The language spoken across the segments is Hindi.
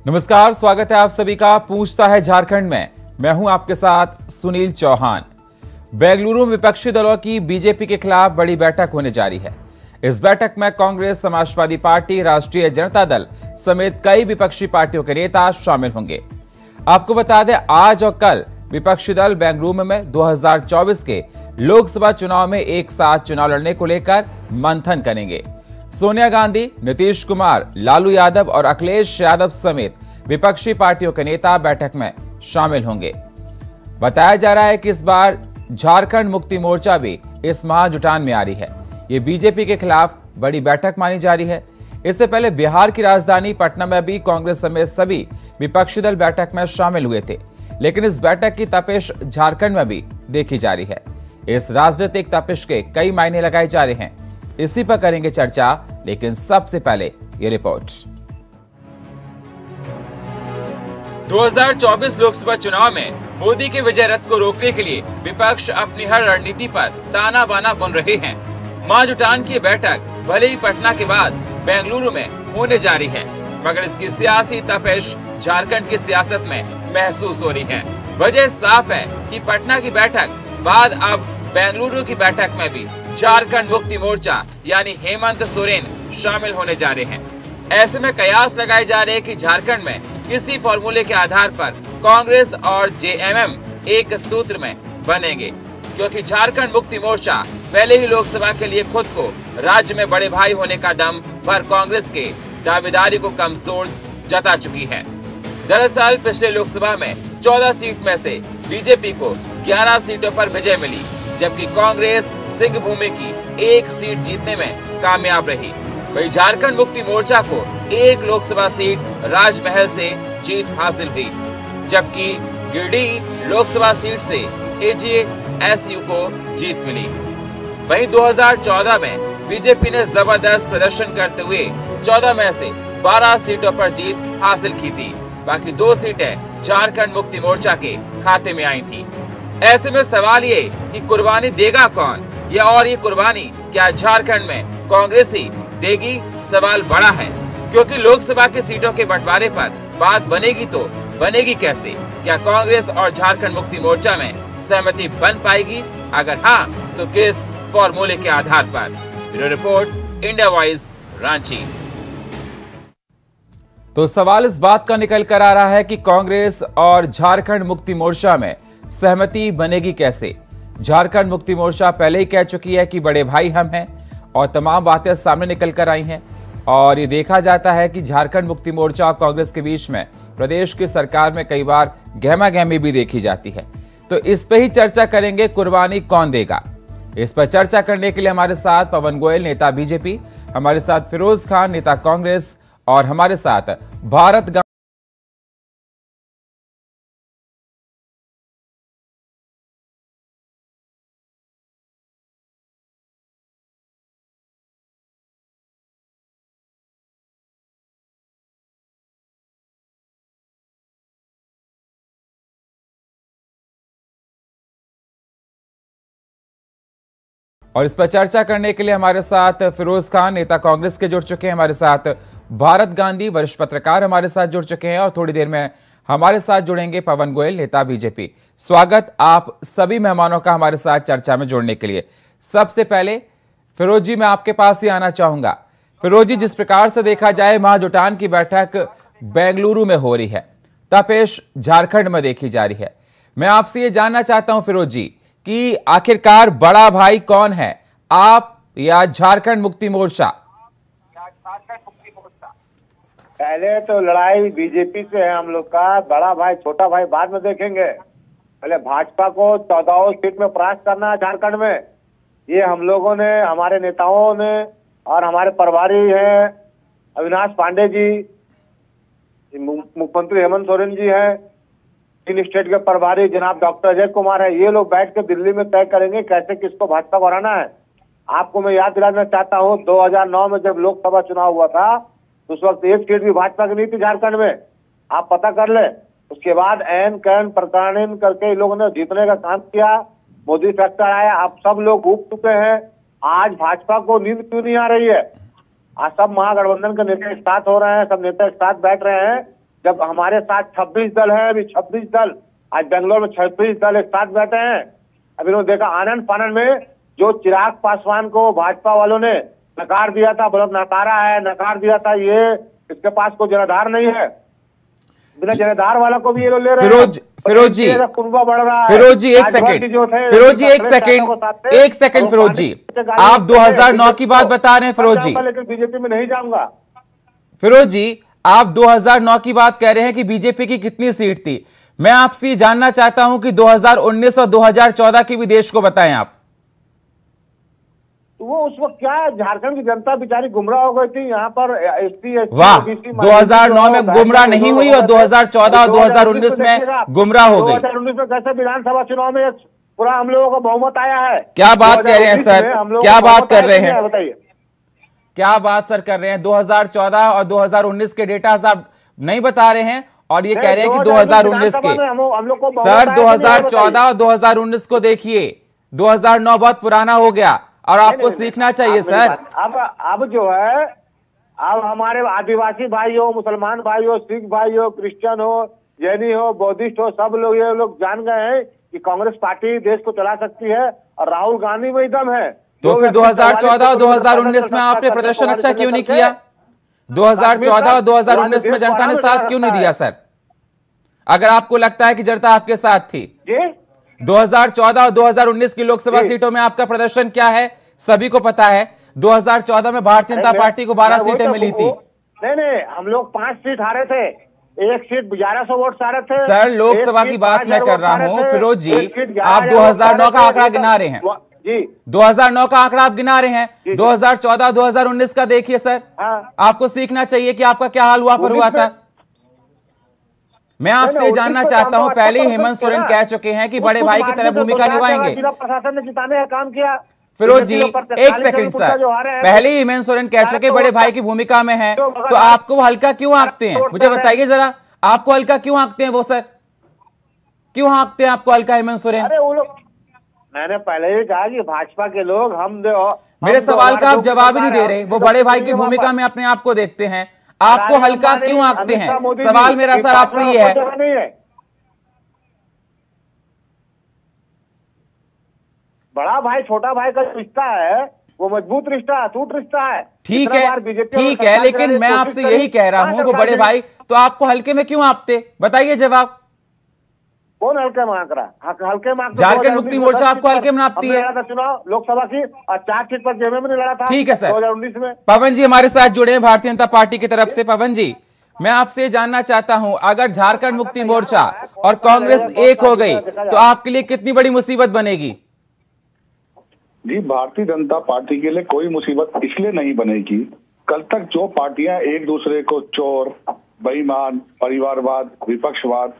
नमस्कार, स्वागत है आप सभी का पूछता है झारखंड में। मैं हूं आपके साथ सुनील चौहान। बेंगलुरु में विपक्षी दलों की बीजेपी के खिलाफ बड़ी बैठक होने जा रही है। इस बैठक में कांग्रेस, समाजवादी पार्टी, राष्ट्रीय जनता दल समेत कई विपक्षी पार्टियों के नेता शामिल होंगे। आपको बता दें, आज और कल विपक्षी दल बेंगलुरु में 2024 के लोकसभा चुनाव में एक साथ चुनाव लड़ने को लेकर मंथन करेंगे। सोनिया गांधी, नीतीश कुमार, लालू यादव और अखिलेश यादव समेत विपक्षी पार्टियों के नेता बैठक में शामिल होंगे। बताया जा रहा है कि इस बार झारखंड मुक्ति मोर्चा भी इस महाजुटान में आ रही है। ये बीजेपी के खिलाफ बड़ी बैठक मानी जा रही है। इससे पहले बिहार की राजधानी पटना में भी कांग्रेस समेत सभी विपक्षी दल बैठक में शामिल हुए थे, लेकिन इस बैठक की तपिश झारखंड में भी देखी जा रही है। इस राजनीतिक तपिश के कई मायने लगाए जा रहे हैं, इसी पर करेंगे चर्चा। लेकिन सबसे पहले ये रिपोर्ट। 2024 लोकसभा चुनाव में मोदी के विजय रथ को रोकने के लिए विपक्ष अपनी हर रणनीति पर ताना बाना बुन रहे हैं। महाजुटान की बैठक भले ही पटना के बाद बेंगलुरु में होने जा रही है, मगर इसकी सियासी तपिश झारखंड की सियासत में महसूस हो रही है। वजह साफ है कि पटना की बैठक बाद अब बेंगलुरु की बैठक में भी झारखंड मुक्ति मोर्चा यानी हेमंत सोरेन शामिल होने जा रहे हैं। ऐसे में कयास लगाए जा रहे हैं कि झारखंड में किसी फॉर्मूले के आधार पर कांग्रेस और जेएमएम एक सूत्र में बनेंगे, क्योंकि झारखंड मुक्ति मोर्चा पहले ही लोकसभा के लिए खुद को राज्य में बड़े भाई होने का दम पर कांग्रेस के दावेदारी को कमजोर जता चुकी है। दरअसल पिछले लोकसभा में 14 सीट में से बीजेपी को 11 सीटों पर विजय मिली, जबकि कांग्रेस सिंह भूमि की एक सीट जीतने में कामयाब रही। वहीं झारखंड मुक्ति मोर्चा को एक लोकसभा सीट राजमहल से जीत हासिल हुई, जबकि गिरिडीह लोकसभा सीट से एजेएसयू को जीत मिली। वहीं 2014 में बीजेपी ने जबरदस्त प्रदर्शन करते हुए 14 में से 12 सीटों पर जीत हासिल की थी। बाकी 2 सीटें झारखंड मुक्ति मोर्चा के खाते में आई थी। ऐसे में सवाल ये कि कुर्बानी देगा कौन, या और ये कुर्बानी क्या झारखंड में कांग्रेस ही देगी? सवाल बड़ा है, क्योंकि लोकसभा की सीटों के बंटवारे पर बात बनेगी तो बनेगी कैसे? क्या कांग्रेस और झारखंड मुक्ति मोर्चा में सहमति बन पाएगी? अगर हाँ, तो किस फॉर्मूले के आधार पर? Bureau report, India voice, Ranchi. तो सवाल इस बात का निकल कर आ रहा है कि कांग्रेस और झारखंड मुक्ति मोर्चा में सहमति बनेगी कैसे? झारखंड मुक्ति मोर्चा पहले ही कह चुकी है कि बड़े भाई हम हैं, और तमाम बातें सामने निकल कर आई हैं। और ये देखा जाता है कि झारखंड मुक्ति मोर्चा और कांग्रेस के बीच में प्रदेश की सरकार में कई बार गहमा-गहमी भी देखी जाती है। तो इस पे ही चर्चा करेंगे, कुर्बानी कौन देगा। इस पर चर्चा करने के लिए हमारे साथ पवन गोयल, नेता बीजेपी, हमारे साथ फिरोज खान, नेता कांग्रेस, और हमारे साथ भारत और इस पर चर्चा करने के लिए हमारे साथ फिरोज खान, नेता कांग्रेस के जुड़ चुके हैं। हमारे साथ भारत गांधी, वरिष्ठ पत्रकार, हमारे साथ जुड़ चुके हैं, और थोड़ी देर में हमारे साथ जुड़ेंगे पवन गोयल, नेता बीजेपी। स्वागत आप सभी मेहमानों का हमारे साथ चर्चा में जुड़ने के लिए। सबसे पहले फिरोज जी, मैं आपके पास ही आना चाहूंगा। फिरोज जी, जिस प्रकार से देखा जाए महाजुटान की बैठक बेंगलुरु में हो रही है, तपेश झारखंड में देखी जा रही है। मैं आपसे ये जानना चाहता हूं फिरोज जी कि आखिरकार बड़ा भाई कौन है, आप या झारखंड मुक्ति मोर्चा? पहले तो लड़ाई बीजेपी से है हम लोग का। बड़ा भाई छोटा भाई बाद में देखेंगे। पहले भाजपा को 14 सीट में परास्त करना है झारखंड में। ये हम लोगों ने, हमारे नेताओं ने और हमारे प्रभारी हैं अविनाश पांडे जी, मुख्यमंत्री हेमंत सोरेन जी हैं, तीन स्टेट के प्रभारी जनाब डॉक्टर अजय कुमार है। ये लोग बैठ के दिल्ली में तय करेंगे कैसे किसको भाजपा को हराना है। आपको मैं याद दिलाना चाहता हूँ, 2009 में जब लोकसभा चुनाव हुआ था, उस वक्त एक सीट भी भाजपा की नहीं थी झारखंड में, आप पता कर ले। उसके बाद एन कैन प्रकारण करके इन लोगों ने जीतने का काम किया, मोदी फैक्टर आया, आप सब लोग उब चुके हैं। आज भाजपा को नींद क्यों नहीं आ रही है? आज सब महागठबंधन के नेता एक साथ हो रहे हैं, सब नेता एक साथ बैठ रहे हैं जब हमारे साथ 26 दल है, अभी 26 दल, आज बेंगलोर में 26 दल एक साथ बैठे हैं। अभी उन्होंने देखा आनंद फानंद में जो चिराग पासवान को भाजपा वालों ने नकार दिया था, बहुत नकारा है, नकार दिया था, ये इसके पास कोई जनाधार नहीं है, बिना जनाधार वाला को भी ये लोग ले रहे हैं। फिरोज जी, बढ़ रहा है। फिरोज जी एक सेकंड, फिरोज जी एक सेकंड, फिरोज जी आप 2009 की बात बता रहे हैं फिरोज जी, लेकिन बीजेपी में नहीं जाऊंगा। फिरोज जी आप 2009 की बात कह रहे हैं कि बीजेपी की कितनी सीट थी। मैं आपसे जानना चाहता हूं कि 2019 और 2014 की भी देश को बताएं आप। तो वो उस वक्त क्या है, झारखंड की जनता बेचारी गुमराह हो गई थी। यहाँ पर एसटी, वाह, 2009 में गुमराह नहीं हुई और 2014 और 2019 में गुमराह हो गई। 2019 में कैसे विधानसभा चुनाव में पूरा हम लोगों का बहुमत आया है। क्या बात कह रहे हैं सर, क्या बात कर रहे हैं, बताइए क्या बात सर कर रहे हैं। 2014 और 2019 के डेटा आप नहीं बता रहे हैं और ये कह रहे हैं कि 2019 के। सर 2014 और 2019 को देखिए, 2009 बहुत पुराना हो गया और आपको सीखना चाहिए सर। अब जो है, अब हमारे आदिवासी भाई हो, मुसलमान भाई हो, सिख भाई हो, क्रिश्चियन हो, जैनी हो, बौद्धिस्ट हो, सब लोग ये लोग जान गए हैं कि कांग्रेस पार्टी देश को चला सकती है और राहुल गांधी में दम है। तो फिर 2014 और 2019 में आपने प्रदर्शन अच्छा क्यों नहीं किया? 2014 और 2019 में जनता ने साथ क्यों नहीं दिया सर, अगर आपको लगता है कि जनता आपके साथ थी? 2014 और 2019 की लोकसभा सीटों में आपका प्रदर्शन क्या है सभी को पता है। 2014 में भारतीय जनता पार्टी को 12 सीटें मिली थी। नहीं, हम लोग 5 सीट हारे थे, एक सीट 1100 वोट हारे थे। सर लोकसभा की बात मैं कर रहा हूं फिरोज जी, आप 2009 का आंकड़ा गिना रहे हैं जी, 2009 का आंकड़ा आप गिना रहे हैं। 2014 2019 का देखिए सर, आपको सीखना चाहिए कि आपका क्या हाल हुआ पर हुआ था। मैं आपसे जानना चाहता हूं, पहले ही हेमंत सोरेन कह चुके हैं कि बड़े भाई की तरह भूमिका निभाएंगे। प्रशासन ने जिताने का काम किया। फिरोज जी एक सेकंड सर, पहले ही हेमंत सोरेन कह चुके बड़े भाई की भूमिका में है, तो आपको हल्का क्यों आंकते हैं? मुझे बताइए जरा, आपको हल्का क्यों आंकते हैं वो सर, क्यों आंकते हैं आपको हल्का हेमंत सोरेन? अरे वो लोग, मैंने पहले ही कहा कि भाजपा के लोग मेरे सवाल का आप जवाब ही नहीं दे रहे। वो बड़े भाई की भूमिका में अपने आप को देखते हैं, आपको हल्का क्यों आंकते हैं? सवाल मेरा सर आपसे ये है। बड़ा भाई छोटा भाई का रिश्ता है, वो मजबूत रिश्ता, अटूट रिश्ता है। ठीक है, लेकिन मैं आपसे यही कह रहा हूं, वो बड़े भाई तो आपको हल्के में क्यों आंकते? बताइए जवाब। कौन हल्के में आंक रहा? हल्के में झारखंड मुक्ति मोर्चा आपको हल्के में आंकती है? चुनाव लोकसभा की और 4 सीट पर जेमे में नहीं लड़ा था। ठीक है सर, 2019 में। पवन जी हमारे साथ जुड़े हैं भारतीय जनता पार्टी की तरफ से। पवन जी मैं आपसे जानना चाहता हूं, अगर झारखंड मुक्ति मोर्चा और कांग्रेस एक हो गई तो आपके लिए कितनी बड़ी मुसीबत बनेगी? जी, भारतीय जनता पार्टी के लिए कोई मुसीबत इसलिए नहीं बनेगी, कल तक जो पार्टियां एक दूसरे को चोर, बेईमान, परिवारवाद, विपक्षवाद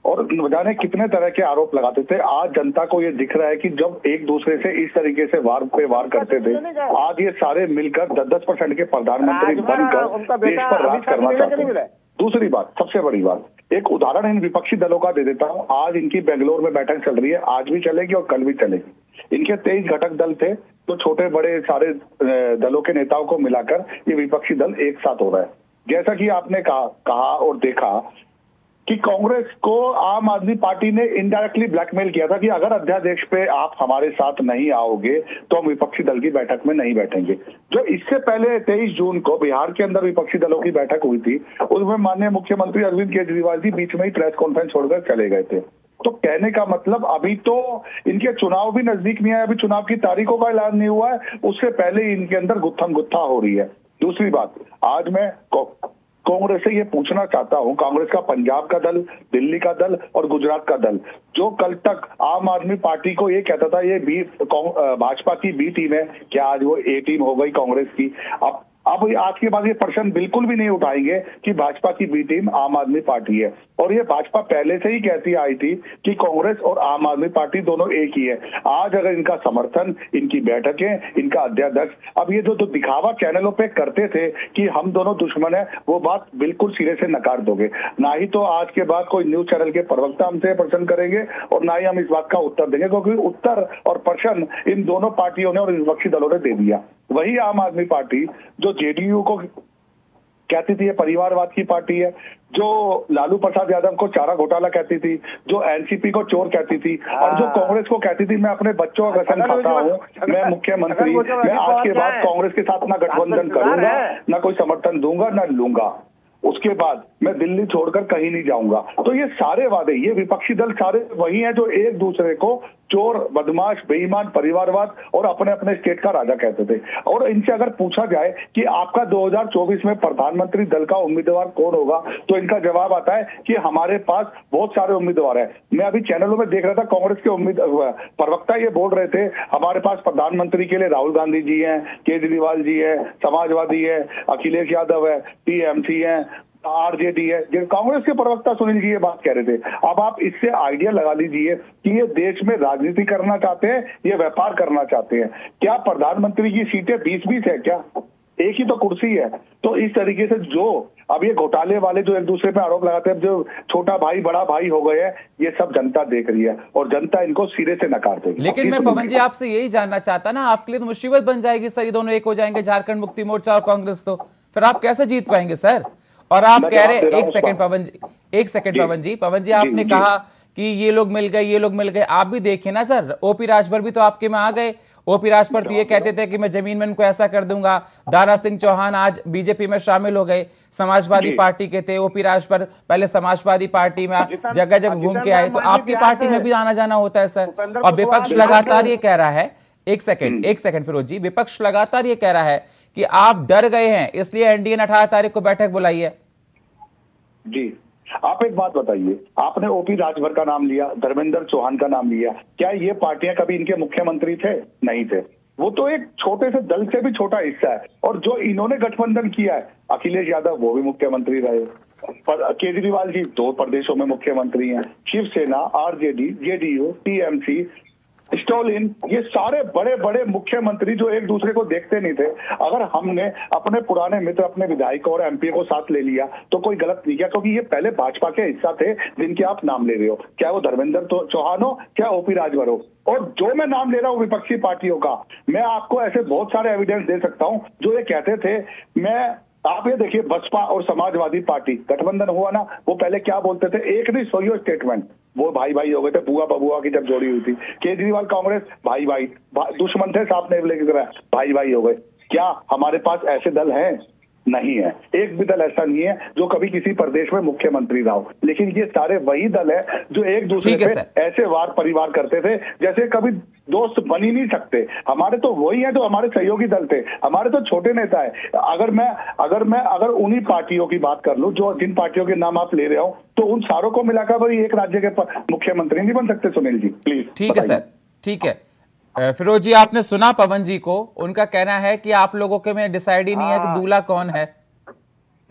और न जाने कितने तरह के आरोप लगाते थे, आज जनता को ये दिख रहा है कि जब एक दूसरे से इस तरीके से वार पे वार करते थे, आज ये सारे मिलकर 10% के प्रधानमंत्री बनकर देश पर राज करना चाहते हैं। दूसरी बात, सबसे बड़ी बात, एक उदाहरण इन विपक्षी दलों का दे देता हूं। आज इनकी बेंगलोर में बैठक चल रही है, आज भी चलेगी और कल भी चलेगी। इनके 23 घटक दल थे, तो छोटे बड़े सारे दलों के नेताओं को मिलाकर ये विपक्षी दल एक साथ हो रहा है। जैसा कि आपने कहा और देखा कि कांग्रेस को आम आदमी पार्टी ने इनडायरेक्टली ब्लैकमेल किया था कि अगर अध्यादेश पे आप हमारे साथ नहीं आओगे तो हम विपक्षी दल की बैठक में नहीं बैठेंगे। जो इससे पहले 23 जून को बिहार के अंदर विपक्षी दलों की बैठक हुई थी, उसमें माननीय मुख्यमंत्री अरविंद केजरीवाल जी बीच में ही प्रेस कॉन्फ्रेंस छोड़कर चले गए थे। तो कहने का मतलब, अभी तो इनके चुनाव भी नजदीक नहीं आए, अभी चुनाव की तारीखों का ऐलान नहीं हुआ है, उससे पहले ही इनके अंदर गुत्थम गुत्था हो रही है। दूसरी बात, आज मैं कांग्रेस से ये पूछना चाहता हूं, कांग्रेस का पंजाब का दल, दिल्ली का दल और गुजरात का दल, जो कल तक आम आदमी पार्टी को ये कहता था ये भाजपा की बी टीम है, क्या आज वो ए टीम हो गई कांग्रेस की? अब आज के बाद ये प्रश्न बिल्कुल भी नहीं उठाएंगे कि भाजपा की बी टीम आम आदमी पार्टी है। और ये भाजपा पहले से ही कहती आई थी कि कांग्रेस और आम आदमी पार्टी दोनों एक ही है। आज अगर इनका समर्थन, इनकी बैठकें, इनका अध्यादेश, अब ये जो दिखावा चैनलों पे करते थे कि हम दोनों दुश्मन है, वो बात बिल्कुल सिरे से नकार दोगे। ना ही तो आज के बाद कोई न्यूज चैनल के प्रवक्ता हमसे प्रश्न करेंगे और ना ही हम इस बात का उत्तर देंगे, क्योंकि उत्तर और प्रश्न इन दोनों पार्टियों ने और विपक्षी दलों ने दे दिया। वही आम आदमी पार्टी जो जेडीयू को कहती थी ये परिवारवाद की पार्टी है, जो लालू प्रसाद यादव को चारा घोटाला कहती थी, जो एनसीपी को चोर कहती थी, और जो कांग्रेस को कहती थी मैं अपने बच्चों का कसम खाता हूँ, मैं मुख्यमंत्री, मैं आज के बाद कांग्रेस के साथ ना गठबंधन करूंगा, ना कोई समर्थन दूंगा, ना लूंगा, उसके बाद मैं दिल्ली छोड़कर कहीं नहीं जाऊंगा। तो ये सारे वादे, ये विपक्षी दल सारे वही हैं जो एक दूसरे को चोर, बदमाश, बेईमान, परिवारवाद और अपने अपने स्टेट का राजा कहते थे। और इनसे अगर पूछा जाए कि आपका 2024 में प्रधानमंत्री दल का उम्मीदवार कौन होगा, तो इनका जवाब आता है कि हमारे पास बहुत सारे उम्मीदवार हैं। मैं अभी चैनलों में देख रहा था, कांग्रेस के प्रवक्ता ये बोल रहे थे हमारे पास प्रधानमंत्री के लिए राहुल गांधी जी हैं, केजरीवाल जी है, समाजवादी है, अखिलेश यादव है, टीएमसी है, आरजेडी है। कांग्रेस के प्रवक्ता सुनील जी ये बात कह रहे थे। अब आप इससे आइडिया लगा लीजिए कि ये देश में राजनीति करना चाहते हैं, ये व्यापार करना चाहते हैं। क्या प्रधानमंत्री की सीटें 20-20 है क्या? एक ही तो कुर्सी है। तो इस तरीके से जो अब ये घोटाले वाले जो एक दूसरे पे आरोप लगाते हैं, जो छोटा भाई बड़ा भाई हो गए हैं, ये सब जनता देख रही है और जनता इनको सिरे से नकार देगी। लेकिन मैं पवन जी आपसे यही जानना चाहता ना, आपके लिए तो मुसीबत बन जाएगी सर, ये दोनों एक हो जाएंगे, झारखंड मुक्ति मोर्चा और कांग्रेस, तो फिर आप कैसे जीत पाएंगे सर? और आप कह रहे, एक सेकंड पवन जी आपने कहा कि ये लोग मिल गए, ये लोग मिल गए। आप भी देखिए ना सर, ओपी राजभर भी तो आपके में आ गए। ओपी राजभर तो ये कहते थे कि मैं जमीन में इनको ऐसा कर दूंगा। दारा सिंह चौहान आज बीजेपी में शामिल हो गए, समाजवादी पार्टी के थे। ओपी राजभर पहले समाजवादी पार्टी में जगह जगह घूम के आए, तो आपकी पार्टी में भी आना जाना होता है सर। और विपक्ष लगातार ये कह रहा है, एक सेकंड फिरोज जी, विपक्ष लगातार ये कह रहा है कि आप डर गए हैं, इसलिए एनडीए ने 18 तारीख को बैठक बुलाई है। जी, आप एक बात बताइए, आपने ओपी राजभर का नाम लिया, धर्मेंद्र चौहान का नाम लिया, क्या ये पार्टियां कभी इनके मुख्यमंत्री थे? नहीं थे। वो तो एक छोटे से दल से भी छोटा हिस्सा है। और जो इन्होंने गठबंधन किया है, अखिलेश यादव वो भी मुख्यमंत्री रहे, पर केजरीवाल जी 2 प्रदेशों में मुख्यमंत्री हैं, शिवसेना, आरजेडी, जेडीयू, टीएमसी, स्टॉलिन, ये सारे बड़े बड़े मुख्यमंत्री जो एक दूसरे को देखते नहीं थे, अगर हमने अपने पुराने मित्र, अपने विधायकों और एमपी को साथ ले लिया तो कोई गलत नहीं किया, क्योंकि ये पहले भाजपा के हिस्सा थे जिनके आप नाम ले रहे हो, क्या वो धर्मेंद्र चौहान हो, क्या ओपी राजभर हो। और जो मैं नाम ले रहा हूँ विपक्षी पार्टियों का, मैं आपको ऐसे बहुत सारे एविडेंस दे सकता हूँ जो ये कहते थे। आप ये देखिए, बसपा और समाजवादी पार्टी गठबंधन हुआ ना, वो पहले क्या बोलते थे, एक नहीं 100 स्टेटमेंट, वो भाई भाई हो गए थे, बुआ बबुआ की जब जोड़ी हुई थी। केजरीवाल कांग्रेस भाई भाई, दुश्मन थे साथ में लेकर भाई भाई हो गए। क्या हमारे पास ऐसे दल हैं? नहीं है, एक भी दल ऐसा नहीं है जो कभी किसी प्रदेश में मुख्यमंत्री रहा हो। लेकिन ये सारे वही दल है जो एक दूसरे पे ऐसे वार परिवार करते थे जैसे कभी दोस्त बन ही नहीं सकते। हमारे तो वही है जो हमारे सहयोगी दल थे, हमारे तो छोटे नेता है। अगर उन्हीं पार्टियों की बात कर लूं, जो जिन पार्टियों के नाम आप ले रहे हो, तो उन सारों को मिलाकर भाई एक राज्य के मुख्यमंत्री नहीं बन सकते। सुनील जी प्लीज। ठीक है सर, ठीक है। फिरोज जी, आपने सुना पवन जी को, उनका कहना है कि आप लोगों के में डिसाइड ही नहीं है कि दूल्हा कौन है।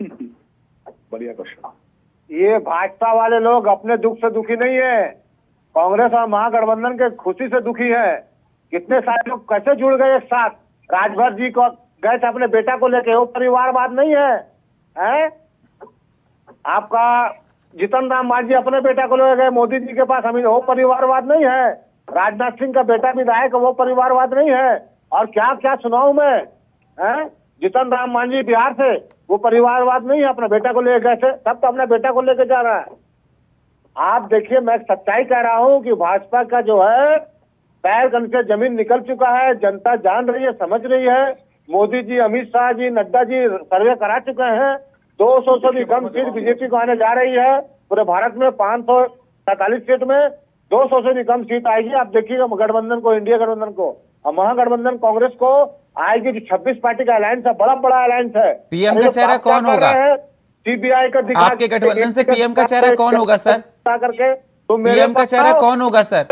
बढ़िया क्वेश्चन। ये भाजपा वाले लोग अपने दुख से दुखी नहीं है, कांग्रेस और महागठबंधन के खुशी से दुखी है। कितने सारे लोग कैसे जुड़ गए एक साथ। राजभर जी को गए थे अपने बेटा को लेके, वो परिवारवाद नहीं है? आपका जीतन राम मांझी अपने बेटा को लेके गए मोदी जी के पास, वो परिवारवाद नहीं है? राजनाथ सिंह का बेटा विधायक, वो परिवारवाद नहीं है? और क्या क्या सुनाऊं मैं, जीतन राम मांझी बिहार से, वो परिवारवाद नहीं है? अपने बेटा को लेके गए थे, तब तो अपने बेटा को लेके जा रहा है। आप देखिए, मैं सच्चाई कह रहा हूं कि भाजपा का जो है पैर गन से जमीन निकल चुका है। जनता जान रही है, समझ रही है। मोदी जी, अमित शाह जी, नड्डा जी सर्वे करा चुके हैं। 200 से भी कम सीट बीजेपी को आने जा रही है। पूरे भारत में 547 सीट में 200 से भी कम सीट आएगी। आप देखिएगा गठबंधन को, इंडिया गठबंधन को और महागठबंधन कांग्रेस को आएगी। 26 पार्टी का अलायंस है, बड़ा बड़ा अलायंस है। पीएम का चेहरा कौन होगा? सीबीआई का दिखा, आपके गठबंधन से पीएम का चेहरा कौन होगा सर? करके तो पीएम का चेहरा कौन होगा सर?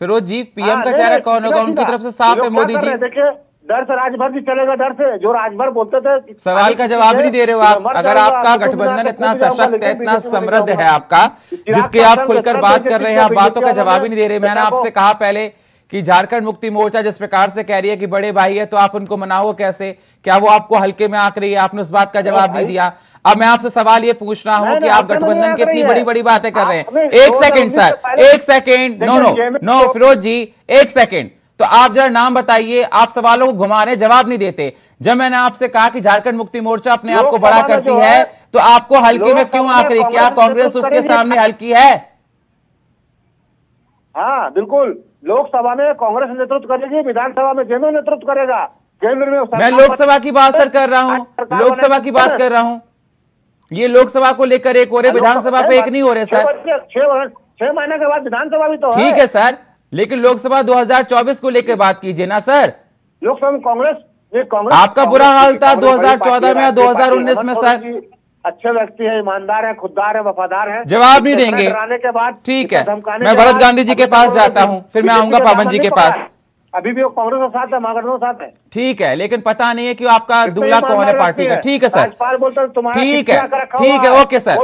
फिरोज जी, पीएम का चेहरा कौन होगा? उनकी तरफ से साफ है मोदी जी। देखिए, डर से राजभर भी चलेगा, डर से जो राजभर बोलते थे। सवाल का जवाब ही नहीं दे रहे हो आप। अगर आपका गठबंधन इतना सशक्त है, इतना समृद्ध है आपका, जिसके आप खुलकर बात कर रहे हैं, आप बातों का जवाब ही नहीं दे रहे। मैंने आपसे कहा पहले कि झारखंड मुक्ति मोर्चा जिस प्रकार से कह रही है कि बड़े भाई है, तो आप उनको मनाओ कैसे? क्या वो आपको हल्के में आंक रही है? आपने उस बात का जवाब नहीं दिया। अब मैं आपसे सवाल ये पूछ रहा हूं कि आप गठबंधन की इतनी बड़ी बड़ी बातें कर रहे हैं। एक सेकंड सर, एक सेकंड, नो फिरोज जी, एक सेकंड। तो आप जरा नाम बताइए। आप सवालों को घुमा रहे, जवाब नहीं देते। जब मैंने आपसे कहा कि झारखंड मुक्ति मोर्चा अपने आप को बड़ा करती है, तो आपको हल्के में क्यों आखिरी? क्या कांग्रेस उसके सामने हल्की है? हाँ बिल्कुल, लोकसभा में कांग्रेस नेतृत्व करेगी, विधानसभा में जेएमयू नेतृत्व करेगा। केंद्र में मैं लोकसभा की बात सर कर रहा हूँ, लोकसभा की बात कर रहा हूँ। ये लोकसभा को लेकर एक हो रहे, विधानसभा पे एक नहीं हो रहे सर। 6 महीने के बाद विधानसभा भी तो ठीक है सर, लेकिन लोकसभा 2024 को लेकर बात कीजिए ना सर। लोकसभा में कांग्रेस आपका बुरा हाल था 2014 में या 2019 में सर। अच्छे व्यक्ति है, ईमानदार है, खुददार है, वफादार है। जवाब नहीं देंगे, के बाद ठीक है। मैं भरत गांधी जी के पास जाता हूँ, फिर मैं आऊंगा पावन जी के पास। अभी भी वो कांग्रेस के साथ है, महागठबंधन के साथ है। ठीक है, लेकिन पता नहीं है कि आपका दूल्हा कौन है पार्टी का। ठीक है सर, ठीक है, ठीक है, ओके सर।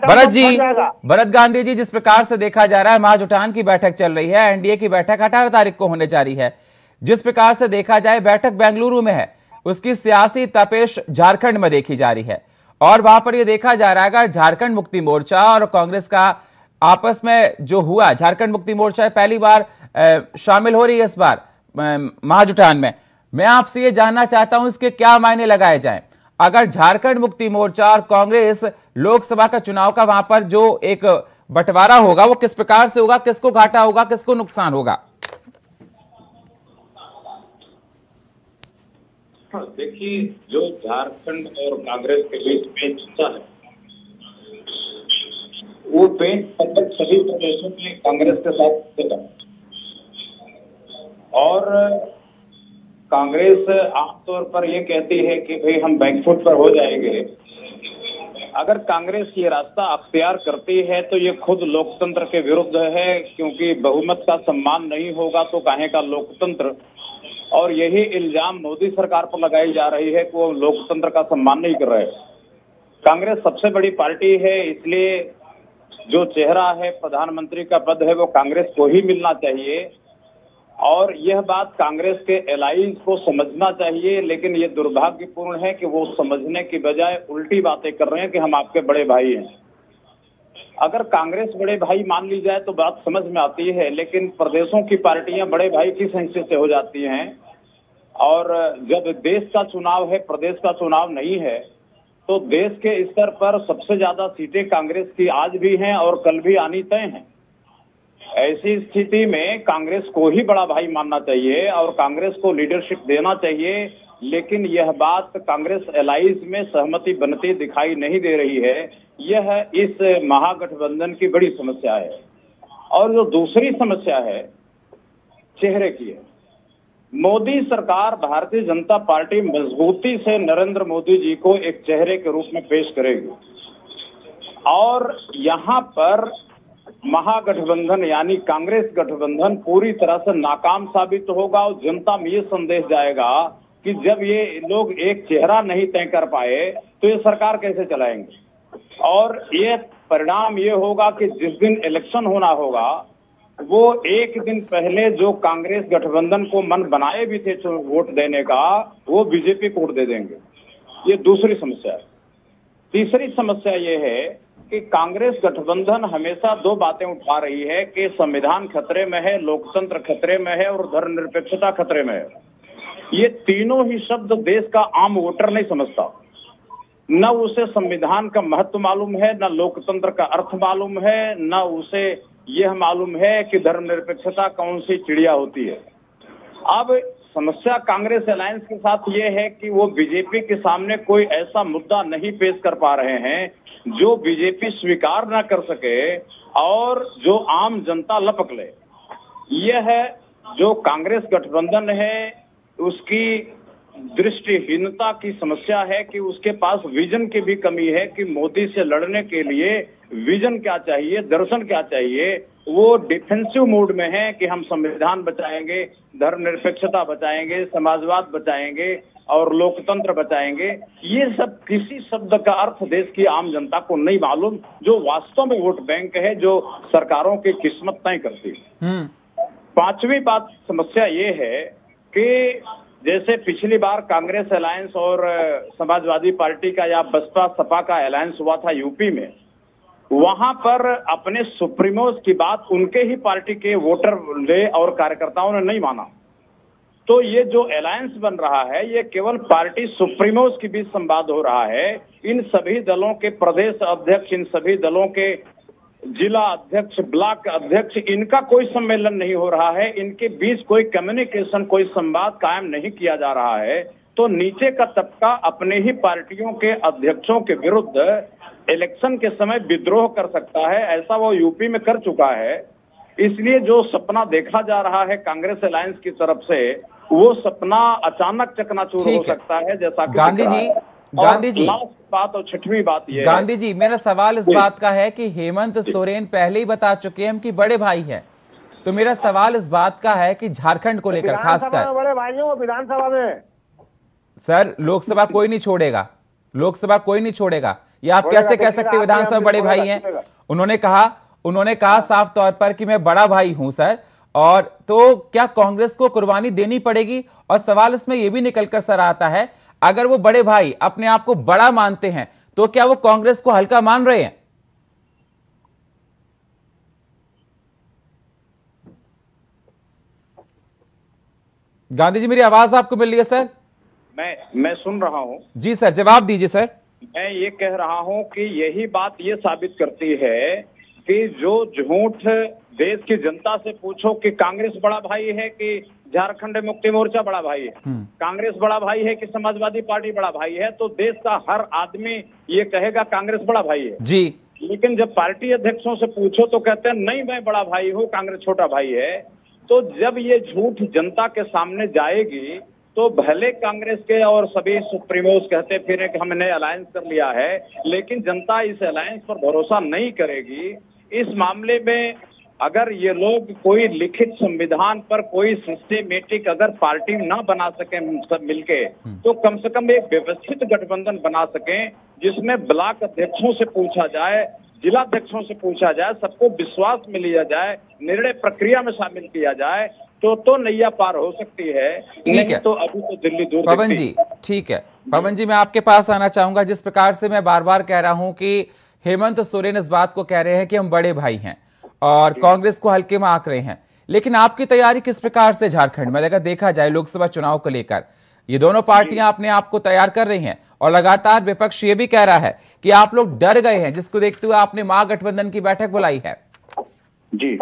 भरत जी, भरत गांधी जी, जिस प्रकार से देखा जा रहा है महाजुटान की बैठक चल रही है, एनडीए की बैठक 18 तारीख को होने जा रही है। जिस प्रकार से देखा जाए बैठक बेंगलुरु में है, उसकी सियासी तपेश झारखंड में देखी जा रही है। और वहां पर यह देखा जा रहा है कि झारखंड मुक्ति मोर्चा और कांग्रेस का आपस में जो हुआ, झारखंड मुक्ति मोर्चा पहली बार शामिल हो रही है इस बार महाजुटान में। मैं आपसे ये जानना चाहता हूं इसके क्या मायने लगाए जाएं। अगर झारखंड मुक्ति मोर्चा और कांग्रेस लोकसभा का चुनाव का वहां पर जो एक बंटवारा होगा, वो किस प्रकार से होगा, किसको घाटा होगा, किसको नुकसान होगा? देखिए, जो झारखंड और कांग्रेस के बीच पेच चलता है, वो पेच लगभग सभी प्रदेशों में कांग्रेस के साथ चला और कांग्रेस आमतौर पर ये कहती है कि भाई हम बैकफुट पर हो जाएंगे। अगर कांग्रेस ये रास्ता अख्तियार करती है तो ये खुद लोकतंत्र के विरुद्ध है, क्योंकि बहुमत का सम्मान नहीं होगा तो काहे का लोकतंत्र। और यही इल्जाम मोदी सरकार पर लगाई जा रही है कि वो लोकतंत्र का सम्मान नहीं कर रहे। कांग्रेस सबसे बड़ी पार्टी है, इसलिए जो चेहरा है प्रधानमंत्री का पद है वो कांग्रेस को ही मिलना चाहिए। और यह बात कांग्रेस के एलाइज को समझना चाहिए, लेकिन ये दुर्भाग्यपूर्ण है कि वो समझने की बजाय उल्टी बातें कर रहे हैं कि हम आपके बड़े भाई हैं। अगर कांग्रेस बड़े भाई मान ली जाए तो बात समझ में आती है, लेकिन प्रदेशों की पार्टियां बड़े भाई की हैसियत से हो जाती हैं। और जब देश का चुनाव है, प्रदेश का चुनाव नहीं है, तो देश के स्तर पर सबसे ज्यादा सीटें कांग्रेस की आज भी हैं और कल भी आनी तय हैं। ऐसी स्थिति में कांग्रेस को ही बड़ा भाई मानना चाहिए और कांग्रेस को लीडरशिप देना चाहिए। लेकिन यह बात कांग्रेस एलाइज में सहमति बनती दिखाई नहीं दे रही है। यह इस महागठबंधन की बड़ी समस्या है। और जो दूसरी समस्या है चेहरे की है। मोदी सरकार, भारतीय जनता पार्टी मजबूती से नरेंद्र मोदी जी को एक चेहरे के रूप में पेश करेगी और यहाँ पर महागठबंधन यानी कांग्रेस गठबंधन पूरी तरह से नाकाम साबित होगा। और जनता में ये संदेश जाएगा कि जब ये लोग एक चेहरा नहीं तय कर पाए तो ये सरकार कैसे चलाएंगे। और ये परिणाम ये होगा कि जिस दिन इलेक्शन होना होगा वो एक दिन पहले जो कांग्रेस गठबंधन को मन बनाए भी थे वोट देने का, वो बीजेपी को वोट दे देंगे। ये दूसरी समस्या है। तीसरी समस्या ये है कि कांग्रेस गठबंधन हमेशा दो बातें उठा रही है कि संविधान खतरे में है, लोकतंत्र खतरे में है और धर्मनिरपेक्षता खतरे में है। ये तीनों ही शब्द देश का आम वोटर नहीं समझता। न उसे संविधान का महत्व मालूम है, न लोकतंत्र का अर्थ मालूम है, न उसे यह मालूम है कि धर्मनिरपेक्षता कौन सी चिड़िया होती है। अब समस्या कांग्रेस अलायंस के साथ ये है कि वो बीजेपी के सामने कोई ऐसा मुद्दा नहीं पेश कर पा रहे हैं जो बीजेपी स्वीकार न कर सके और जो आम जनता लपक ले। यह जो कांग्रेस गठबंधन है उसकी दृष्टिहीनता की समस्या है कि उसके पास विजन की भी कमी है कि मोदी से लड़ने के लिए विजन क्या चाहिए, दर्शन क्या चाहिए। वो डिफेंसिव मोड में है कि हम संविधान बचाएंगे, धर्मनिरपेक्षता बचाएंगे, समाजवाद बचाएंगे और लोकतंत्र बचाएंगे। ये सब किसी शब्द का अर्थ देश की आम जनता को नहीं मालूम, जो वास्तव में वोट बैंक है जो सरकारों की किस्मत तय करती है। पांचवी बात समस्या ये है कि जैसे पिछली बार कांग्रेस अलायंस और समाजवादी पार्टी का या बसपा सपा का अलायंस हुआ था यूपी में, वहां पर अपने सुप्रीमोस की बात उनके ही पार्टी के वोटर ले और कार्यकर्ताओं ने नहीं माना। तो ये जो अलायंस बन रहा है ये केवल पार्टी सुप्रीमोस के बीच संवाद हो रहा है। इन सभी दलों के प्रदेश अध्यक्ष, इन सभी दलों के जिला अध्यक्ष, ब्लॉक अध्यक्ष, इनका कोई सम्मेलन नहीं हो रहा है। इनके बीच कोई कम्युनिकेशन, कोई संवाद कायम नहीं किया जा रहा है। तो नीचे का तबका अपने ही पार्टियों के अध्यक्षों के विरुद्ध इलेक्शन के समय विद्रोह कर सकता है, ऐसा वो यूपी में कर चुका है। इसलिए जो सपना देखा जा रहा है कांग्रेस अलायंस की तरफ से, वो सपना अचानक चकनाचूर हो सकता है, जैसा कि गांधी जी लास्ट बात और छठवीं बात ये गांधी जी, मेरा सवाल इस बात का है कि हेमंत सोरेन पहले ही बता चुके हैं कि बड़े भाई हैं। तो मेरा सवाल इस बात का है कि झारखंड को लेकर खासकर बड़े भाइयों विधानसभा में सर, लोकसभा कोई नहीं छोड़ेगा, लोकसभा कोई नहीं छोड़ेगा। ये आप कैसे कह सकते विधानसभा बड़े भाई हैं? उन्होंने कहा साफ तौर पर कि मैं बड़ा भाई हूं सर। और तो क्या कांग्रेस को कुर्बानी देनी पड़ेगी? और सवाल इसमें यह भी निकलकर सर आता है, अगर वो बड़े भाई अपने आप को बड़ा मानते हैं तो क्या वो कांग्रेस को हल्का मान रहे हैं? गांधी जी, मेरी आवाज आपको मिल रही है सर? मैं सुन रहा हूं जी सर, जवाब दीजिए सर। मैं ये कह रहा हूं कि यही बात ये साबित करती है कि जो झूठ देश की जनता से पूछो कि कांग्रेस बड़ा भाई है कि झारखंड मुक्ति मोर्चा बड़ा भाई है, कांग्रेस बड़ा भाई है कि समाजवादी पार्टी बड़ा भाई है, तो देश का हर आदमी ये कहेगा कांग्रेस बड़ा भाई है जी। लेकिन जब पार्टी अध्यक्षों से पूछो तो कहते हैं नहीं, मैं बड़ा भाई हूँ, कांग्रेस छोटा भाई है। तो जब ये झूठ जनता के सामने जाएगी तो भले कांग्रेस के और सभी सुप्रीमोस कहते फिर कि हमने अलायंस कर लिया है, लेकिन जनता इस अलायंस पर भरोसा नहीं करेगी। इस मामले में अगर ये लोग कोई लिखित संविधान पर कोई सिस्टेमेटिक अगर पार्टी ना बना सके सब मिलके, तो कम से कम एक व्यवस्थित गठबंधन बना सकें जिसमें ब्लॉक अध्यक्षों से पूछा जाए, जिला अध्यक्षों से पूछा जाए, सबको विश्वास में लिया जाए, निर्णय प्रक्रिया में शामिल किया जाए, तो नैया पार हो सकती है। ठीक है, तो अभी तो दिल्ली दूर पवन जी। ठीक है पवन जी, मैं आपके पास आना चाहूंगा। जिस प्रकार से मैं बार बार कह रहा हूं कि हेमंत सोरेन इस बात को कह रहे हैं कि हम बड़े भाई हैं और कांग्रेस को हल्के में आंक रहे हैं, लेकिन आपकी तैयारी किस प्रकार से झारखंड में अगर देखा जाए लोकसभा चुनाव को लेकर? ये दोनों पार्टियां अपने आप को तैयार कर रही हैं और लगातार विपक्ष ये भी कह रहा है कि आप लोग डर गए हैं, जिसको देखते हुए आपने महागठबंधन की बैठक बुलाई है। जी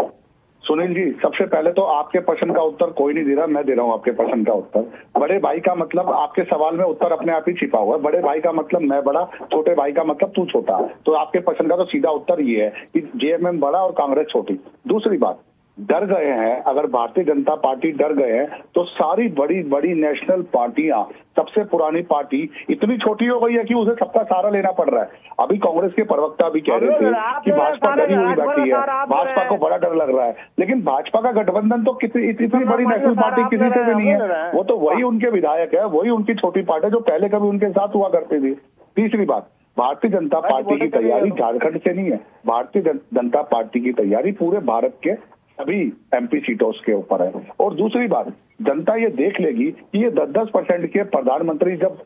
सुनील जी, सबसे पहले तो आपके प्रश्न का उत्तर कोई नहीं दे रहा, मैं दे रहा हूँ आपके प्रश्न का उत्तर। बड़े भाई का मतलब, आपके सवाल में उत्तर अपने आप ही छिपा हुआ है। बड़े भाई का मतलब मैं बड़ा, छोटे भाई का मतलब तू छोटा। तो आपके प्रश्न का तो सीधा उत्तर ये है कि जेएमएम बड़ा और कांग्रेस छोटी। दूसरी बात, डर गए हैं, अगर भारतीय जनता पार्टी डर गए हैं तो सारी बड़ी बड़ी नेशनल पार्टियां, सबसे पुरानी पार्टी इतनी छोटी हो गई है कि उसे सबका सहारा लेना पड़ रहा है। अभी कांग्रेस के प्रवक्ता भी कह रहे थे कि भाजपा डरी हुई बैठी है, भाजपा को बड़ा डर लग रहा है, लेकिन भाजपा का गठबंधन तो इतनी बड़ी नेशनल पार्टी किसी से भी नहीं है। वो तो वही उनके विधायक है, वही उनकी छोटी पार्टी जो पहले कभी उनके साथ हुआ करती थी। तीसरी बात, भारतीय जनता पार्टी की तैयारी झारखंड से नहीं है, भारतीय जनता पार्टी की तैयारी पूरे भारत के सभी एमपी सीटों के ऊपर है। और दूसरी बात, जनता ये देख लेगी कि ये 10-10% के प्रधानमंत्री जब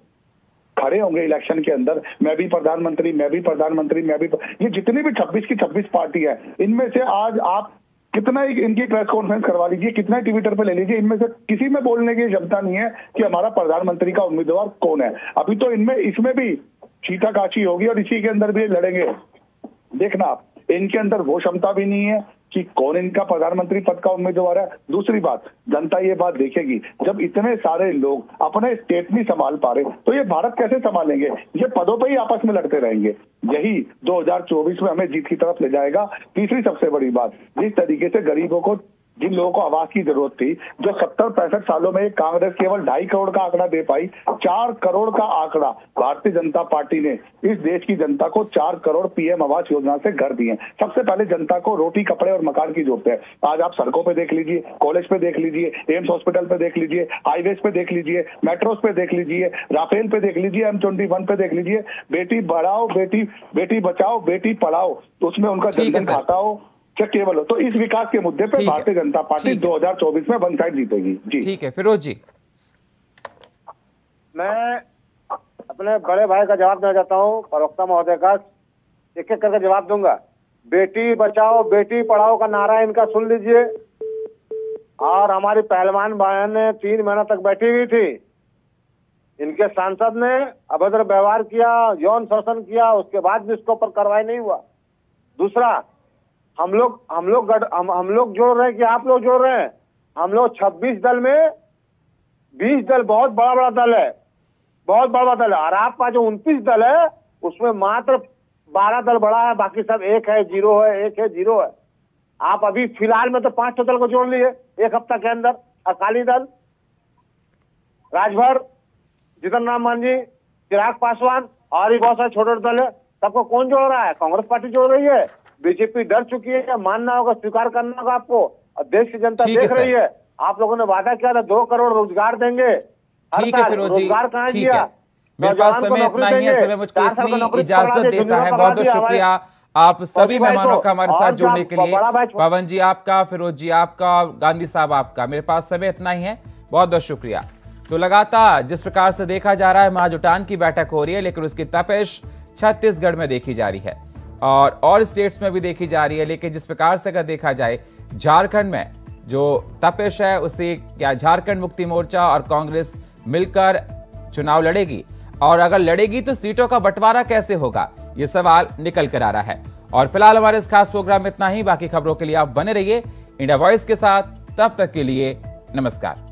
खड़े होंगे इलेक्शन के अंदर, मैं भी प्रधानमंत्री, मैं भी प्रधानमंत्री, मैं भी, ये जितनी भी 26 की 26 पार्टी है, इनमें से आज आप कितना ही इनकी प्रेस कॉन्फ्रेंस करवा लीजिए, कितना ही ट्विटर पे ले लीजिए, इनमें से किसी में बोलने की क्षमता नहीं है कि हमारा प्रधानमंत्री का उम्मीदवार कौन है। अभी तो इसमें भी छींटाकाशी होगी और इसी के अंदर भी लड़ेंगे। देखना आप, इनके अंदर वो क्षमता भी नहीं है कि कौन इनका प्रधानमंत्री पद का उम्मीदवार है। दूसरी बात, जनता ये बात देखेगी, जब इतने सारे लोग अपने स्टेट नहीं संभाल पा रहे तो ये भारत कैसे संभालेंगे? ये पदों पे ही आपस में लड़ते रहेंगे। यही 2024 में हमें जीत की तरफ ले जाएगा। तीसरी सबसे बड़ी बात, जिस तरीके से गरीबों को, जिन लोगों को आवास की जरूरत थी, जो 70-65 सालों में कांग्रेस केवल 2.5 करोड़ का आंकड़ा दे पाई, 4 करोड़ का आंकड़ा भारतीय जनता पार्टी ने इस देश की जनता को 4 करोड़ पीएम आवास योजना से घर दिए। सबसे पहले जनता को रोटी, कपड़े और मकान की जरूरत है। आज आप सड़कों पे देख लीजिए, कॉलेज पे देख लीजिए, एम्स हॉस्पिटल पे देख लीजिए, हाईवेज पे देख लीजिए, मेट्रोज पे देख लीजिए, राफेल पे देख लीजिए, M21 पे देख लीजिए। बेटी बढ़ाओ, बेटी बचाओ, बेटी पढ़ाओ, तो उसमें उनका जनधन खाता हो, केवल हो। तो इस विकास के मुद्दे पे भारतीय जनता पार्टी 2024 में वन साइड जीतेगी। जी ठीक है, फिरोज जी। मैं अपने बड़े भाई का जवाब देना चाहता हूँ, प्रवक्ता महोदय का, एक एक करके जवाब दूंगा। बेटी बचाओ बेटी पढ़ाओ का नारा इनका सुन लीजिए, और हमारी पहलवान बहन ने 3 महीना तक बैठी हुई थी। इनके सांसद ने अभद्र व्यवहार किया, यौन शोषण किया, उसके बाद भी इसके ऊपर कार्रवाई नहीं हुआ। दूसरा, हम लोग जोड़ रहे हैं कि आप लोग जोड़ रहे हैं? हम लोग 26 दल में 20 दल बहुत बड़ा दल है, बहुत बड़ा दल है। और आपका जो 29 दल है उसमें मात्र 12 दल बड़ा है, बाकी सब 1 है 0 है, 1 है 0 है। आप अभी फिलहाल में तो 5 दल को जोड़ लिए 1 हफ्ता के अंदर। अकाली दल, राजभर, जितन राम मांझी, चिराग पासवान और भी बहुत सारे छोटे दल है। सबको कौन जोड़ रहा है? कांग्रेस पार्टी जोड़ रही है। बीजेपी डर चुकी है, मानना होगा, स्वीकार करना होगा आपको। और देश की जनता देख रही है। आप लोगों ने वादा किया था 2 करोड़ रोजगार देंगे। ठीक है फिरोज जी, ठीक है। मेरे पास समय इतना ही है, समय मुझको इतनी इजाजत देता है। बहुत बहुत शुक्रिया आप सभी मेहमानों का हमारे साथ जुड़ने के लिए। पवन जी आपका, फिरोज जी आपका, गांधी साहब आपका। मेरे पास समय इतना ही है, बहुत बहुत शुक्रिया। तो लगातार जिस प्रकार से देखा जा रहा है, महाजुटान की बैठक हो रही है, लेकिन उसकी तपिश छत्तीसगढ़ में देखी जा रही है और स्टेट्स में भी देखी जा रही है। लेकिन जिस प्रकार से अगर देखा जाए, झारखंड में जो तपिश है, उससे क्या झारखंड मुक्ति मोर्चा और कांग्रेस मिलकर चुनाव लड़ेगी? और अगर लड़ेगी तो सीटों का बंटवारा कैसे होगा, ये सवाल निकल कर आ रहा है। और फिलहाल हमारे इस खास प्रोग्राम में इतना ही। बाकी खबरों के लिए आप बने रहिए इंडिया वॉइस के साथ। तब तक के लिए नमस्कार।